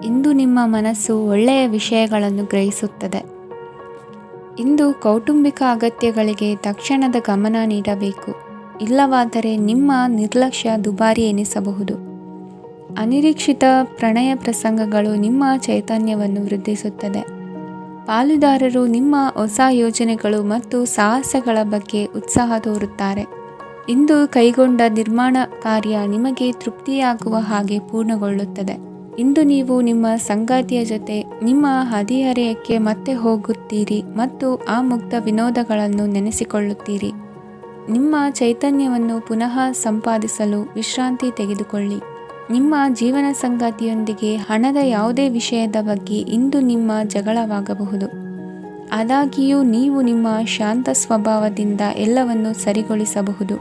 S1: ಇಂದು ನಿಮ್ಮ ಮನಸ್ಸು ಒಳ್ಳೆಯ ವಿಷಯಗಳನ್ನು ಗ್ರಹಿಸುತ್ತದೆ. ಇಂದು ಕೌಟುಂಬಿಕ ಅಗತ್ಯಗಳಿಗೆ ತಕ್ಷಣದ ಗಮನ ನೀಡಬೇಕು. ಇಲ್ಲವಾದರೆ ನಿಮ್ಮ ನಿರ್ಲಕ್ಷ್ಯ ದುಬಾರಿ ಎನಿಸಬಹುದು. ಅನಿರೀಕ್ಷಿತ ಪ್ರಣಯ ಪ್ರಸಂಗಗಳು ನಿಮ್ಮ ಚೈತನ್ಯವನ್ನು ವೃದ್ಧಿಸುತ್ತದೆ. ಪಾಲುದಾರರು ನಿಮ್ಮ ಹೊಸ ಯೋಜನೆಗಳು ಮತ್ತು ಸಾಹಸಗಳ ಬಗ್ಗೆ ಉತ್ಸಾಹ ತೋರುತ್ತಾರೆ. ಇಂದು ಕೈಗೊಂಡ ನಿರ್ಮಾಣ ಕಾರ್ಯ ನಿಮಗೆ ತೃಪ್ತಿಯಾಗುವ ಹಾಗೆ ಪೂರ್ಣಗೊಳ್ಳುತ್ತದೆ. ಇಂದು ನೀವು ನಿಮ್ಮ ಸಂಗಾತಿಯ ಜೊತೆ ನಿಮ್ಮ ಹದಿಹರೆಯಕ್ಕೆ ಮತ್ತೆ ಹೋಗುತ್ತೀರಿ ಮತ್ತು ಆ ಮುಗ್ಧ ವಿನೋದಗಳನ್ನು ನೆನೆಸಿಕೊಳ್ಳುತ್ತೀರಿ. ನಿಮ್ಮ ಚೈತನ್ಯವನ್ನು ಪುನಃ ಸಂಪಾದಿಸಲು ವಿಶ್ರಾಂತಿ ತೆಗೆದುಕೊಳ್ಳಿ. ನಿಮ್ಮ ಜೀವನ ಸಂಗಾತಿಯೊಂದಿಗೆ ಹಣದ ಯಾವುದೇ ವಿಷಯದ ಬಗ್ಗೆ ಇಂದು ನಿಮ್ಮ ಜಗಳವಾಗಬಹುದು. ಆದಾಗ್ಯೂ ನೀವು ನಿಮ್ಮ ಶಾಂತ ಸ್ವಭಾವದಿಂದ ಎಲ್ಲವನ್ನು ಸರಿಗೊಳಿಸಬಹುದು.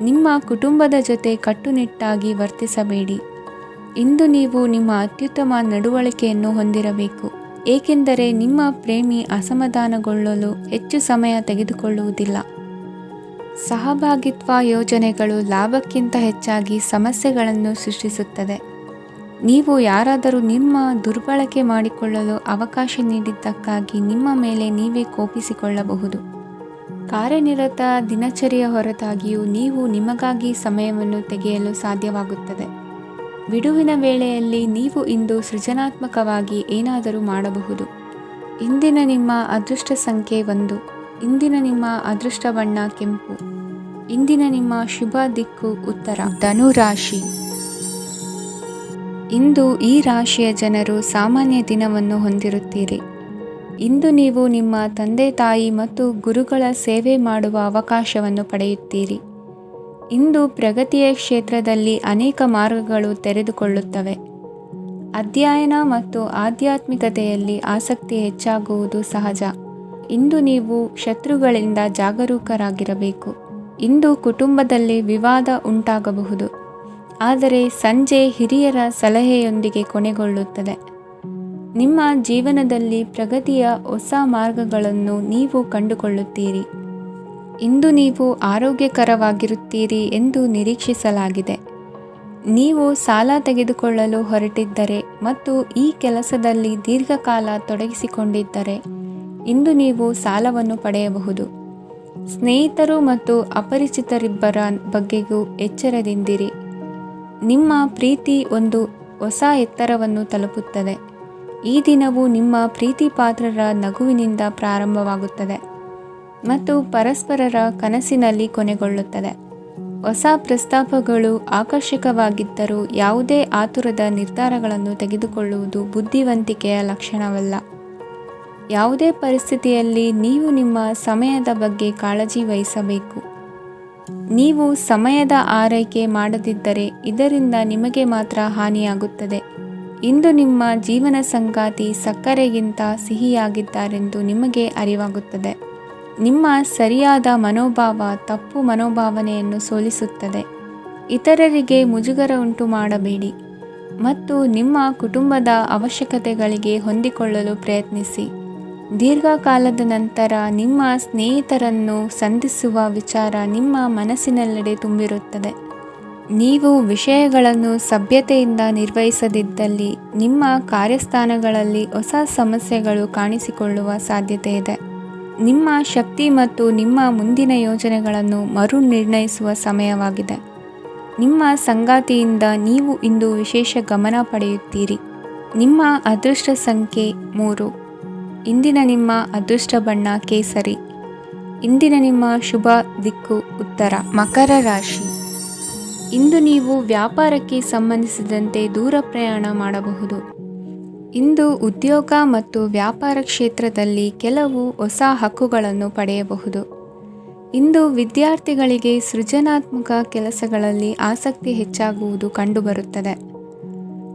S1: ನಿಮ್ಮ ಕುಟುಂಬದ ಜೊತೆ ಕಟ್ಟುನಿಟ್ಟಾಗಿ ವರ್ತಿಸಬೇಡಿ. ಇಂದು ನೀವು ನಿಮ್ಮ ಅತ್ಯುತ್ತಮ ನಡವಳಿಕೆಯನ್ನು ಹೊಂದಿರಬೇಕು, ಏಕೆಂದರೆ ನಿಮ್ಮ ಪ್ರೇಮಿ ಅಸಮಾಧಾನಗೊಳ್ಳಲು ಹೆಚ್ಚು ಸಮಯ ತೆಗೆದುಕೊಳ್ಳುವುದಿಲ್ಲ. ಸಹಭಾಗಿತ್ವ ಯೋಜನೆಗಳು ಲಾಭಕ್ಕಿಂತ ಹೆಚ್ಚಾಗಿ ಸಮಸ್ಯೆಗಳನ್ನು ಸೃಷ್ಟಿಸುತ್ತದೆ. ನೀವು ಯಾರಾದರೂ ನಿಮ್ಮ ದುರ್ಬಳಕೆ ಮಾಡಿಕೊಳ್ಳಲು ಅವಕಾಶ ನೀಡಿದ್ದಕ್ಕಾಗಿ ನಿಮ್ಮ ಮೇಲೆ ನೀವೇ ಕೋಪಿಸಿಕೊಳ್ಳಬಹುದು. ಕಾರ್ಯನಿರತ ದಿನಚರಿಯ ಹೊರತಾಗಿಯೂ ನೀವು ನಿಮಗಾಗಿ ಸಮಯವನ್ನು ತೆಗೆಯಲು ಸಾಧ್ಯವಾಗುತ್ತದೆ. ಬಿಡುವಿನ ವೇಳೆಯಲ್ಲಿ ನೀವು ಇಂದು ಸೃಜನಾತ್ಮಕವಾಗಿ ಏನಾದರೂ ಮಾಡಬಹುದು. ಇಂದಿನ ನಿಮ್ಮ ಅದೃಷ್ಟ ಸಂಖ್ಯೆ 1. ಇಂದಿನ ನಿಮ್ಮ ಅದೃಷ್ಟ ಬಣ್ಣ ಕೆಂಪು. ಇಂದಿನ ನಿಮ್ಮ ಶುಭ ದಿಕ್ಕು ಉತ್ತರ. ಧನು ರಾಶಿ. ಇಂದು ಈ ರಾಶಿಯ ಜನರು ಸಾಮಾನ್ಯ ದಿನವನ್ನು ಹೊಂದಿರುತ್ತೀರಿ. ಇಂದು ನೀವು ನಿಮ್ಮ ತಂದೆ ತಾಯಿ ಮತ್ತು ಗುರುಗಳ ಸೇವೆ ಮಾಡುವ ಅವಕಾಶವನ್ನು ಪಡೆಯುತ್ತೀರಿ. ಇಂದು ಪ್ರಗತಿಯ ಕ್ಷೇತ್ರದಲ್ಲಿ ಅನೇಕ ಮಾರ್ಗಗಳು ತೆರೆದುಕೊಳ್ಳುತ್ತವೆ. ಅಧ್ಯಯನ ಮತ್ತು ಆಧ್ಯಾತ್ಮಿಕತೆಯಲ್ಲಿ ಆಸಕ್ತಿ ಹೆಚ್ಚಾಗುವುದು ಸಹಜ. ಇಂದು ನೀವು ಶತ್ರುಗಳಿಂದ ಜಾಗರೂಕರಾಗಿರಬೇಕು. ಇಂದು ಕುಟುಂಬದಲ್ಲಿ ವಿವಾದ ಉಂಟಾಗಬಹುದು, ಆದರೆ ಸಂಜೆ ಹಿರಿಯರ ಸಲಹೆಯೊಂದಿಗೆ ಕೊನೆಗೊಳ್ಳುತ್ತದೆ. ನಿಮ್ಮ ಜೀವನದಲ್ಲಿ ಪ್ರಗತಿಯ ಹೊಸ ಮಾರ್ಗಗಳನ್ನು ನೀವು ಕಂಡುಕೊಳ್ಳುತ್ತೀರಿ. ಇಂದು ನೀವು ಆರೋಗ್ಯಕರವಾಗಿರುತ್ತೀರಿ ಎಂದು ನಿರೀಕ್ಷಿಸಲಾಗಿದೆ. ನೀವು ಸಾಲ ತೆಗೆದುಕೊಳ್ಳಲು ಹೊರಟಿದ್ದರೆ ಮತ್ತು ಈ ಕೆಲಸದಲ್ಲಿ ದೀರ್ಘಕಾಲ ತೊಡಗಿಸಿಕೊಂಡಿದ್ದರೆ ಇಂದು ನೀವು ಸಾಲವನ್ನು ಪಡೆಯಬಹುದು. ಸ್ನೇಹಿತರು ಮತ್ತು ಅಪರಿಚಿತರಿಬ್ಬರ ಬಗ್ಗೆಯೂ ಎಚ್ಚರದಿಂದಿರಿ. ನಿಮ್ಮ ಪ್ರೀತಿ ಒಂದು ಹೊಸ ಎತ್ತರವನ್ನು ತಲುಪುತ್ತದೆ. ಈ ದಿನವು ನಿಮ್ಮ ಪ್ರೀತಿ ಪಾತ್ರರ ನಗುವಿನಿಂದ ಪ್ರಾರಂಭವಾಗುತ್ತದೆ ಮತ್ತು ಪರಸ್ಪರರ ಕನಸಿನಲ್ಲಿ ಕೊನೆಗೊಳ್ಳುತ್ತದೆ. ಹೊಸ ಪ್ರಸ್ತಾಪಗಳು ಆಕರ್ಷಕವಾಗಿದ್ದರೂ ಯಾವುದೇ ಆತುರದ ನಿರ್ಧಾರಗಳನ್ನು ತೆಗೆದುಕೊಳ್ಳುವುದು ಬುದ್ಧಿವಂತಿಕೆಯ ಲಕ್ಷಣವಲ್ಲ. ಯಾವುದೇ ಪರಿಸ್ಥಿತಿಯಲ್ಲಿ ನೀವು ನಿಮ್ಮ ಸಮಯದ ಬಗ್ಗೆ ಕಾಳಜಿ ವಹಿಸಬೇಕು. ನೀವು ಸಮಯದ ಆರೈಕೆ ಮಾಡದಿದ್ದರೆ ಇದರಿಂದ ನಿಮಗೆ ಮಾತ್ರ ಹಾನಿಯಾಗುತ್ತದೆ. ಇಂದು ನಿಮ್ಮ ಜೀವನ ಸಂಗಾತಿ ಸಕ್ಕರೆಗಿಂತ ಸಿಹಿಯಾಗಿದ್ದಾರೆಂದು ನಿಮಗೆ ಅರಿವಾಗುತ್ತದೆ. ನಿಮ್ಮ ಸರಿಯಾದ ಮನೋಭಾವ ತಪ್ಪು ಮನೋಭಾವನೆಯನ್ನು ಸೋಲಿಸುತ್ತದೆ. ಇತರರಿಗೆ ಮುಜುಗರ ಉಂಟು ಮಾಡಬೇಡಿ ಮತ್ತು ನಿಮ್ಮ ಕುಟುಂಬದ ಅವಶ್ಯಕತೆಗಳಿಗೆ ಹೊಂದಿಕೊಳ್ಳಲು ಪ್ರಯತ್ನಿಸಿ. ದೀರ್ಘಕಾಲದ ನಂತರ ನಿಮ್ಮ ಸ್ನೇಹಿತರನ್ನು ಸಂಧಿಸುವ ವಿಚಾರ ನಿಮ್ಮ ಮನಸ್ಸಿನೆಲ್ಲೆಡೆ ತುಂಬಿರುತ್ತದೆ. ನೀವು ವಿಷಯಗಳನ್ನು ಸಭ್ಯತೆಯಿಂದ ನಿರ್ವಹಿಸದಿದ್ದಲ್ಲಿ ನಿಮ್ಮ ಕಾರ್ಯಸ್ಥಾನಗಳಲ್ಲಿ ಹೊಸ ಸಮಸ್ಯೆಗಳು ಕಾಣಿಸಿಕೊಳ್ಳುವ ಸಾಧ್ಯತೆ ಇದೆ. ನಿಮ್ಮ ಶಕ್ತಿ ಮತ್ತು ನಿಮ್ಮ ಮುಂದಿನ ಯೋಜನೆಗಳನ್ನು ಮರು ನಿರ್ಣಯಿಸುವ ಸಮಯವಾಗಿದೆ. ನಿಮ್ಮ ಸಂಗಾತಿಯಿಂದ ನೀವು ಇಂದು ವಿಶೇಷ ಗಮನ ಪಡೆಯುತ್ತೀರಿ. ನಿಮ್ಮ ಅದೃಷ್ಟ ಸಂಖ್ಯೆ 3. ಇಂದಿನ ನಿಮ್ಮ ಅದೃಷ್ಟ ಬಣ್ಣ ಕೇಸರಿ. ಇಂದಿನ ನಿಮ್ಮ ಶುಭ ದಿಕ್ಕು ಉತ್ತರ. ಮಕರ ರಾಶಿ. ಇಂದು ನೀವು ವ್ಯಾಪಾರಕ್ಕೆ ಸಂಬಂಧಿಸಿದಂತೆ ದೂರ ಪ್ರಯಾಣ ಮಾಡಬಹುದು. ಇಂದು ಉದ್ಯೋಗ ಮತ್ತು ವ್ಯಾಪಾರ ಕ್ಷೇತ್ರದಲ್ಲಿ ಕೆಲವು ಹೊಸ ಹಕ್ಕುಗಳನ್ನು ಪಡೆಯಬಹುದು. ಇಂದು ವಿದ್ಯಾರ್ಥಿಗಳಿಗೆ ಸೃಜನಾತ್ಮಕ ಕೆಲಸಗಳಲ್ಲಿ ಆಸಕ್ತಿ ಹೆಚ್ಚಾಗುವುದು ಕಂಡುಬರುತ್ತದೆ.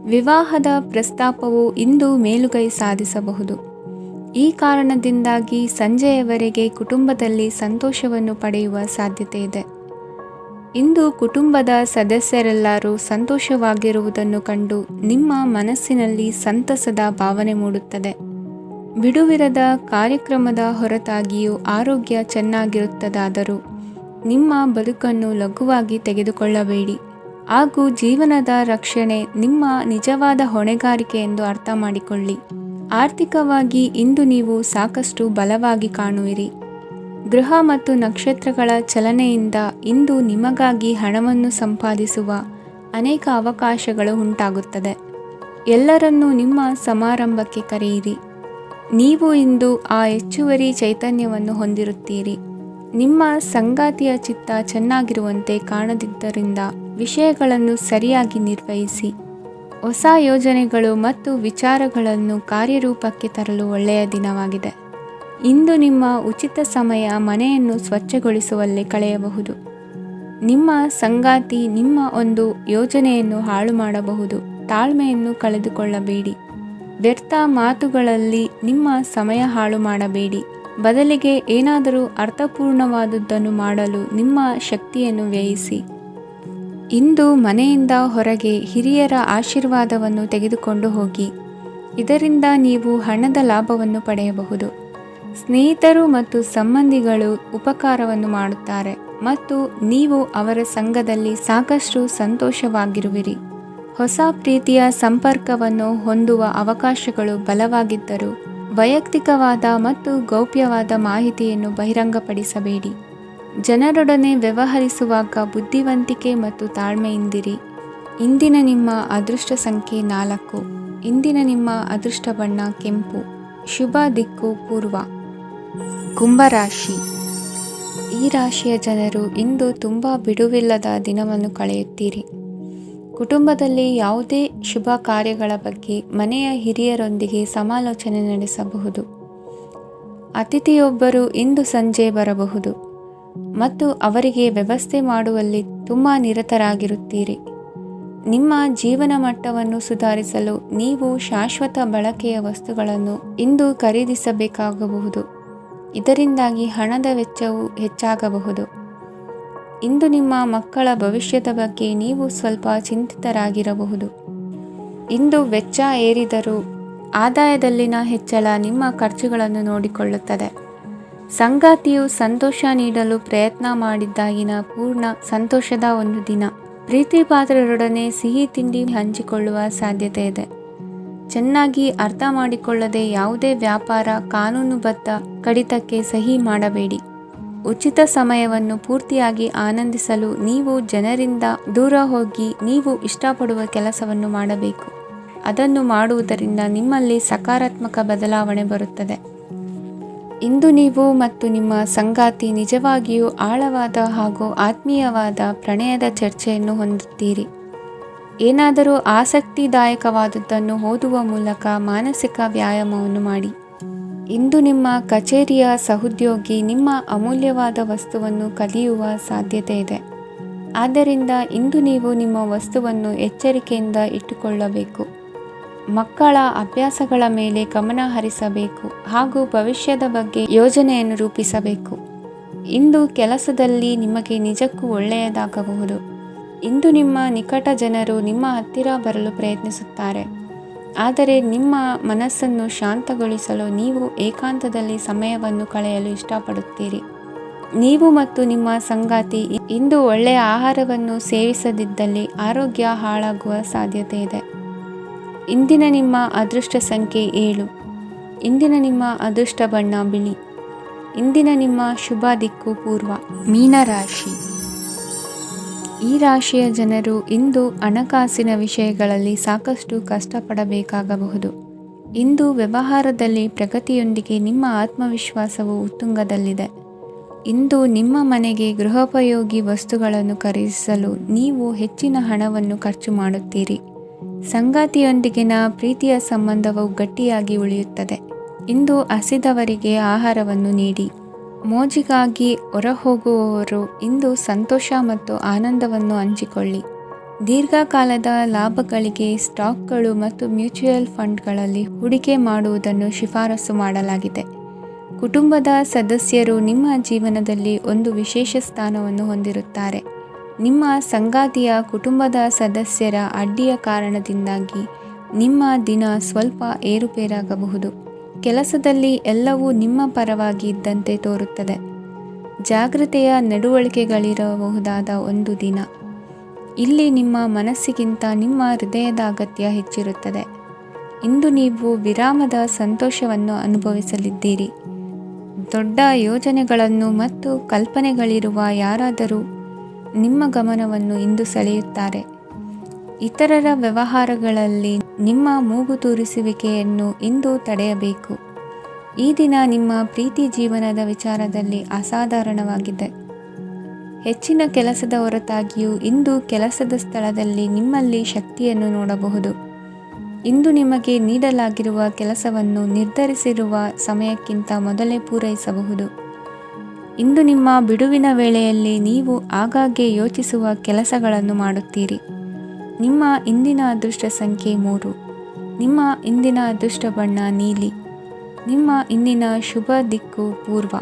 S1: ವಿವಾಹದ ಪ್ರಸ್ತಾಪವು ಇಂದು ಮೇಲುಗೈ ಸಾಧಿಸಬಹುದು. ಈ ಕಾರಣದಿಂದಾಗಿ ಸಂಜೆಯವರೆಗೆ ಕುಟುಂಬದಲ್ಲಿ ಸಂತೋಷವನ್ನು ಪಡೆಯುವ ಸಾಧ್ಯತೆ ಇದೆ. ಇಂದು ಕುಟುಂಬದ ಸದಸ್ಯರೆಲ್ಲರೂ ಸಂತೋಷವಾಗಿರುವುದನ್ನು ಕಂಡು ನಿಮ್ಮ ಮನಸ್ಸಿನಲ್ಲಿ ಸಂತಸದ ಭಾವನೆ ಮೂಡುತ್ತದೆ. ಬಿಡುವಿರದ ಕಾರ್ಯಕ್ರಮದ ಹೊರತಾಗಿಯೂ ಆರೋಗ್ಯ ಚೆನ್ನಾಗಿರುತ್ತದಾದರೂ ನಿಮ್ಮ ಬದುಕನ್ನು ಲಘುವಾಗಿ ತೆಗೆದುಕೊಳ್ಳಬೇಡಿ ಹಾಗೂ ಜೀವನದ ರಕ್ಷಣೆ ನಿಮ್ಮ ನಿಜವಾದ ಹೊಣೆಗಾರಿಕೆ ಎಂದು ಅರ್ಥ ಮಾಡಿಕೊಳ್ಳಿ. ಆರ್ಥಿಕವಾಗಿ ಇಂದು ನೀವು ಸಾಕಷ್ಟು ಬಲವಾಗಿ ಕಾಣುವಿರಿ. ಗ್ರಹ ಮತ್ತು ನಕ್ಷತ್ರಗಳ ಚಲನೆಯಿಂದ ಇಂದು ನಿಮಗಾಗಿ ಹಣವನ್ನು ಸಂಪಾದಿಸುವ ಅನೇಕ ಅವಕಾಶಗಳು ಉಂಟಾಗುತ್ತದೆ. ಎಲ್ಲರನ್ನೂ ನಿಮ್ಮ ಸಮಾರಂಭಕ್ಕೆ ಕರೆಯಿರಿ. ನೀವು ಇಂದು ಆ ಹೆಚ್ಚುವರಿ ಚೈತನ್ಯವನ್ನು ಹೊಂದಿರುತ್ತೀರಿ. ನಿಮ್ಮ ಸಂಗಾತಿಯ ಚಿತ್ತ ಚೆನ್ನಾಗಿರುವಂತೆ ಕಾಣದಿದ್ದರಿಂದ ವಿಷಯಗಳನ್ನು ಸರಿಯಾಗಿ ನಿರ್ವಹಿಸಿ. ಹೊಸ ಯೋಜನೆಗಳು ಮತ್ತು ವಿಚಾರಗಳನ್ನು ಕಾರ್ಯರೂಪಕ್ಕೆ ತರಲು ಒಳ್ಳೆಯ ದಿನವಾಗಿದೆ. ಇಂದು ನಿಮ್ಮ ಉಚಿತ ಸಮಯ ಮನೆಯನ್ನು ಸ್ವಚ್ಛಗೊಳಿಸುವಲ್ಲಿ ಕಳೆಯಬಹುದು. ನಿಮ್ಮ ಸಂಗಾತಿ ನಿಮ್ಮ ಒಂದು ಯೋಜನೆಯನ್ನು ಹಾಳು ಮಾಡಬಹುದು. ತಾಳ್ಮೆಯನ್ನು ಕಳೆದುಕೊಳ್ಳಬೇಡಿ. ವ್ಯರ್ಥ ಮಾತುಗಳಲ್ಲಿ ನಿಮ್ಮ ಸಮಯ ಹಾಳು ಮಾಡಬೇಡಿ. ಬದಲಿಗೆ ಏನಾದರೂ ಅರ್ಥಪೂರ್ಣವಾದುದನ್ನು ಮಾಡಲು ನಿಮ್ಮ ಶಕ್ತಿಯನ್ನು ವ್ಯಯಿಸಿ. ಇಂದು ಮನೆಯಿಂದ ಹೊರಗೆ ಹಿರಿಯರ ಆಶೀರ್ವಾದವನ್ನು ತೆಗೆದುಕೊಂಡು ಹೋಗಿ. ಇದರಿಂದ ನೀವು ಹಣದ ಲಾಭವನ್ನು ಪಡೆಯಬಹುದು. ಸ್ನೇಹಿತರು ಮತ್ತು ಸಂಬಂಧಿಗಳು ಉಪಕಾರವನ್ನು ಮಾಡುತ್ತಾರೆ ಮತ್ತು ನೀವು ಅವರ ಸಂಘದಲ್ಲಿ ಸಾಕಷ್ಟು ಸಂತೋಷವಾಗಿರುವಿರಿ. ಹೊಸ ಪ್ರೀತಿಯ ಸಂಪರ್ಕವನ್ನು ಹೊಂದುವ ಅವಕಾಶಗಳು ಬಲವಾಗಿದ್ದರೂ ವೈಯಕ್ತಿಕವಾದ ಮತ್ತು ಗೌಪ್ಯವಾದ ಮಾಹಿತಿಯನ್ನು ಬಹಿರಂಗಪಡಿಸಬೇಡಿ. ಜನರೊಡನೆ ವ್ಯವಹರಿಸುವಾಗ ಬುದ್ಧಿವಂತಿಕೆ ಮತ್ತು ತಾಳ್ಮೆಯಿಂದಿರಿ. ಇಂದಿನ ನಿಮ್ಮ ಅದೃಷ್ಟ ಸಂಖ್ಯೆ 4. ಇಂದಿನ ನಿಮ್ಮ ಅದೃಷ್ಟ ಬಣ್ಣ ಕೆಂಪು. ಶುಭ ದಿಕ್ಕು ಪೂರ್ವ. ಕುಂಭರಾಶಿ. ಈ ರಾಶಿಯ ಜನರು ಇಂದು ತುಂಬ ಬಿಡುವಿಲ್ಲದ ದಿನವನ್ನು ಕಳೆಯುತ್ತೀರಿ. ಕುಟುಂಬದಲ್ಲಿ ಯಾವುದೇ ಶುಭ ಕಾರ್ಯಗಳ ಬಗ್ಗೆ ಮನೆಯ ಹಿರಿಯರೊಂದಿಗೆ ಸಮಾಲೋಚನೆ ನಡೆಸಬಹುದು. ಅತಿಥಿಯೊಬ್ಬರು ಇಂದು ಸಂಜೆ ಬರಬಹುದು ಮತ್ತು ಅವರಿಗೆ ವ್ಯವಸ್ಥೆ ಮಾಡುವಲ್ಲಿ ತುಂಬ ನಿರತರಾಗಿರುತ್ತೀರಿ. ನಿಮ್ಮ ಜೀವನ ಮಟ್ಟವನ್ನು ಸುಧಾರಿಸಲು ನೀವು ಶಾಶ್ವತ ಬಳಕೆಯ ವಸ್ತುಗಳನ್ನು ಇಂದು ಖರೀದಿಸಬೇಕಾಗಬಹುದು. ಇದರಿಂದಾಗಿ ಹಣದ ವೆಚ್ಚವು ಹೆಚ್ಚಾಗಬಹುದು. ಇಂದು ನಿಮ್ಮ ಮಕ್ಕಳ ಭವಿಷ್ಯದ ಬಗ್ಗೆ ನೀವು ಸ್ವಲ್ಪ ಚಿಂತಿತರಾಗಿರಬಹುದು. ಇಂದು ವೆಚ್ಚ ಏರಿದರೂ ಆದಾಯದಲ್ಲಿನ ಹೆಚ್ಚಳ ನಿಮ್ಮ ಖರ್ಚುಗಳನ್ನು ನೋಡಿಕೊಳ್ಳುತ್ತದೆ. ಸಂಗಾತಿಯು ಸಂತೋಷ ನೀಡಲು ಪ್ರಯತ್ನ ಮಾಡಿದ್ದಾಗಿನ ಪೂರ್ಣ ಸಂತೋಷದ ಒಂದು ದಿನ. ಪ್ರೀತಿ ಪಾತ್ರರೊಡನೆ ಸಿಹಿ ತಿಂಡಿ ಹಂಚಿಕೊಳ್ಳುವ ಸಾಧ್ಯತೆ ಇದೆ. ಚೆನ್ನಾಗಿ ಅರ್ಥ ಮಾಡಿಕೊಳ್ಳದೆ ಯಾವುದೇ ವ್ಯಾಪಾರ ಕಾನೂನುಬದ್ಧ ಕಡಿತಕ್ಕೆ ಸಹಿ ಮಾಡಬೇಡಿ. ಉಚಿತ ಸಮಯವನ್ನು ಪೂರ್ತಿಯಾಗಿ ಆನಂದಿಸಲು ನೀವು ಜನರಿಂದ ದೂರ ಹೋಗಿ ನೀವು ಇಷ್ಟಪಡುವ ಕೆಲಸವನ್ನು ಮಾಡಬೇಕು. ಅದನ್ನು ಮಾಡುವುದರಿಂದ ನಿಮ್ಮಲ್ಲಿ ಸಕಾರಾತ್ಮಕ ಬದಲಾವಣೆ ಬರುತ್ತದೆ. ಇಂದು ನೀವು ಮತ್ತು ನಿಮ್ಮ ಸಂಗಾತಿ ನಿಜವಾಗಿಯೂ ಆಳವಾದ ಹಾಗೂ ಆತ್ಮೀಯವಾದ ಪ್ರಣಯದ ಚರ್ಚೆಯನ್ನು ಹೊಂದುತ್ತೀರಿ. ಏನಾದರೂ ಆಸಕ್ತಿದಾಯಕವಾದುದನ್ನು ಓದುವ ಮೂಲಕ ಮಾನಸಿಕ ವ್ಯಾಯಾಮವನ್ನು ಮಾಡಿ. ಇಂದು ನಿಮ್ಮ ಕಚೇರಿಯ ಸಹೋದ್ಯೋಗಿ ನಿಮ್ಮ ಅಮೂಲ್ಯವಾದ ವಸ್ತುವನ್ನು ಕದಿಯುವ ಸಾಧ್ಯತೆ ಇದೆ. ಆದ್ದರಿಂದ ಇಂದು ನೀವು ನಿಮ್ಮ ವಸ್ತುವನ್ನು ಎಚ್ಚರಿಕೆಯಿಂದ ಇಟ್ಟುಕೊಳ್ಳಬೇಕು. ಮಕ್ಕಳ ಅಭ್ಯಾಸಗಳ ಮೇಲೆ ಗಮನ ಹರಿಸಬೇಕು ಹಾಗೂ ಭವಿಷ್ಯದ ಬಗ್ಗೆ ಯೋಜನೆಯನ್ನು ರೂಪಿಸಬೇಕು. ಇಂದು ಕೆಲಸದಲ್ಲಿ ನಿಮಗೆ ನಿಜಕ್ಕೂ ಒಳ್ಳೆಯದಾಗಬಹುದು. ಇಂದು ನಿಮ್ಮ ನಿಕಟ ಜನರು ನಿಮ್ಮ ಹತ್ತಿರ ಬರಲು ಪ್ರಯತ್ನಿಸುತ್ತಾರೆ. ಆದರೆ ನಿಮ್ಮ ಮನಸ್ಸನ್ನು ಶಾಂತಗೊಳಿಸಲು ನೀವು ಏಕಾಂತದಲ್ಲಿ ಸಮಯವನ್ನು ಕಳೆಯಲು ಇಷ್ಟಪಡುತ್ತೀರಿ. ನೀವು ಮತ್ತು ನಿಮ್ಮ ಸಂಗಾತಿ ಇಂದು ಒಳ್ಳೆಯ ಆಹಾರವನ್ನು ಸೇವಿಸದಿದ್ದಲ್ಲಿ ಆರೋಗ್ಯ ಹಾಳಾಗುವ ಸಾಧ್ಯತೆ ಇದೆ. ಇಂದಿನ ನಿಮ್ಮ ಅದೃಷ್ಟ ಸಂಖ್ಯೆ 7. ಇಂದಿನ ನಿಮ್ಮ ಅದೃಷ್ಟ ಬಣ್ಣ ಬಿಳಿ. ಇಂದಿನ ನಿಮ್ಮ ಶುಭ ದಿಕ್ಕು ಪೂರ್ವ. ಮೀನರಾಶಿ. ಈ ರಾಶಿಯ ಜನರು ಇಂದು ಹಣಕಾಸಿನ ವಿಷಯಗಳಲ್ಲಿ ಸಾಕಷ್ಟು ಕಷ್ಟಪಡಬೇಕಾಗಬಹುದು. ಇಂದು ವ್ಯವಹಾರದಲ್ಲಿ ಪ್ರಗತಿಯೊಂದಿಗೆ ನಿಮ್ಮ ಆತ್ಮವಿಶ್ವಾಸವು ಉತ್ತುಂಗದಲ್ಲಿದೆ. ಇಂದು ನಿಮ್ಮ ಮನೆಗೆ ಗೃಹೋಪಯೋಗಿ ವಸ್ತುಗಳನ್ನು ಖರೀದಿಸಲು ನೀವು ಹೆಚ್ಚಿನ ಹಣವನ್ನು ಖರ್ಚು ಮಾಡುತ್ತೀರಿ. ಸಂಗಾತಿಯೊಂದಿಗಿನ ಪ್ರೀತಿಯ ಸಂಬಂಧವು ಗಟ್ಟಿಯಾಗಿ ಉಳಿಯುತ್ತದೆ. ಇಂದು ಹಸಿದವರಿಗೆ ಆಹಾರವನ್ನು ನೀಡಿ. ಮೋಜಿಗಾಗಿ ಹೊರಹೋಗುವವರು ಇಂದು ಸಂತೋಷ ಮತ್ತು ಆನಂದವನ್ನು ಹಂಚಿಕೊಳ್ಳಿ. ದೀರ್ಘಕಾಲದ ಲಾಭಗಳಿಗೆ ಸ್ಟಾಕ್ಗಳು ಮತ್ತು ಮ್ಯೂಚುವಲ್ ಫಂಡ್ಗಳಲ್ಲಿ ಹೂಡಿಕೆ ಮಾಡುವುದನ್ನು ಶಿಫಾರಸು ಮಾಡಲಾಗಿದೆ. ಕುಟುಂಬದ ಸದಸ್ಯರು ನಿಮ್ಮ ಜೀವನದಲ್ಲಿ ಒಂದು ವಿಶೇಷ ಸ್ಥಾನವನ್ನು ಹೊಂದಿರುತ್ತಾರೆ. ನಿಮ್ಮ ಸಂಗಾತಿಯ ಕುಟುಂಬದ ಸದಸ್ಯರ ಅಡ್ಡಿಯ ಕಾರಣದಿಂದಾಗಿ ನಿಮ್ಮ ದಿನ ಸ್ವಲ್ಪ ಏರುಪೇರಾಗಬಹುದು. ಕೆಲಸದಲ್ಲಿ ಎಲ್ಲವೂ ನಿಮ್ಮ ಪರವಾಗಿ ಇದ್ದಂತೆ ತೋರುತ್ತದೆ. ಜಾಗ್ರತೆಯ ನಡವಳಿಕೆಗಳಿರಬಹುದಾದ ಒಂದು ದಿನ. ಇಲ್ಲಿ ನಿಮ್ಮ ಮನಸ್ಸಿಗಿಂತ ನಿಮ್ಮ ಹೃದಯದ ಅಗತ್ಯ ಹೆಚ್ಚಿರುತ್ತದೆ. ಇಂದು ನೀವು ವಿರಾಮದ ಸಂತೋಷವನ್ನು ಅನುಭವಿಸಲಿದ್ದೀರಿ. ದೊಡ್ಡ ಯೋಜನೆಗಳನ್ನು ಮತ್ತು ಕಲ್ಪನೆಗಳಿರುವ ಯಾರಾದರೂ ನಿಮ್ಮ ಗಮನವನ್ನು ಇಂದು ಸೆಳೆಯುತ್ತಾರೆ. ಇತರರ ವ್ಯವಹಾರಗಳಲ್ಲಿ ನಿಮ್ಮ ಮೂಗು ತೂರಿಸುವಿಕೆಯನ್ನು ಇಂದು ತಡೆಯಬೇಕು. ಈ ದಿನ ನಿಮ್ಮ ಪ್ರೀತಿ ಜೀವನದ ವಿಚಾರದಲ್ಲಿ ಅಸಾಧಾರಣವಾಗಿದೆ. ಹೆಚ್ಚಿನ ಕೆಲಸದ ಹೊರತಾಗಿಯೂ ಇಂದು ಕೆಲಸದ ಸ್ಥಳದಲ್ಲಿ ನಿಮ್ಮಲ್ಲಿ ಶಕ್ತಿಯನ್ನು ನೋಡಬಹುದು. ಇಂದು ನಿಮಗೆ ನೀಡಲಾಗಿರುವ ಕೆಲಸವನ್ನು ನಿರ್ಧರಿಸಿರುವ ಸಮಯಕ್ಕಿಂತ ಮೊದಲೇ ಪೂರೈಸಬಹುದು. ಇಂದು ನಿಮ್ಮ ಬಿಡುವಿನ ವೇಳೆಯಲ್ಲಿ ನೀವು ಆಗಾಗ್ಗೆ ಯೋಚಿಸುವ ಕೆಲಸಗಳನ್ನು ಮಾಡುತ್ತೀರಿ. ನಿಮ್ಮ ಇಂದಿನ ಅದೃಷ್ಟ ಸಂಖ್ಯೆ 3. ನಿಮ್ಮ ಇಂದಿನ ಅದೃಷ್ಟ ಬಣ್ಣ ನೀಲಿ. ನಿಮ್ಮ ಇಂದಿನ ಶುಭ ದಿಕ್ಕು ಪೂರ್ವ.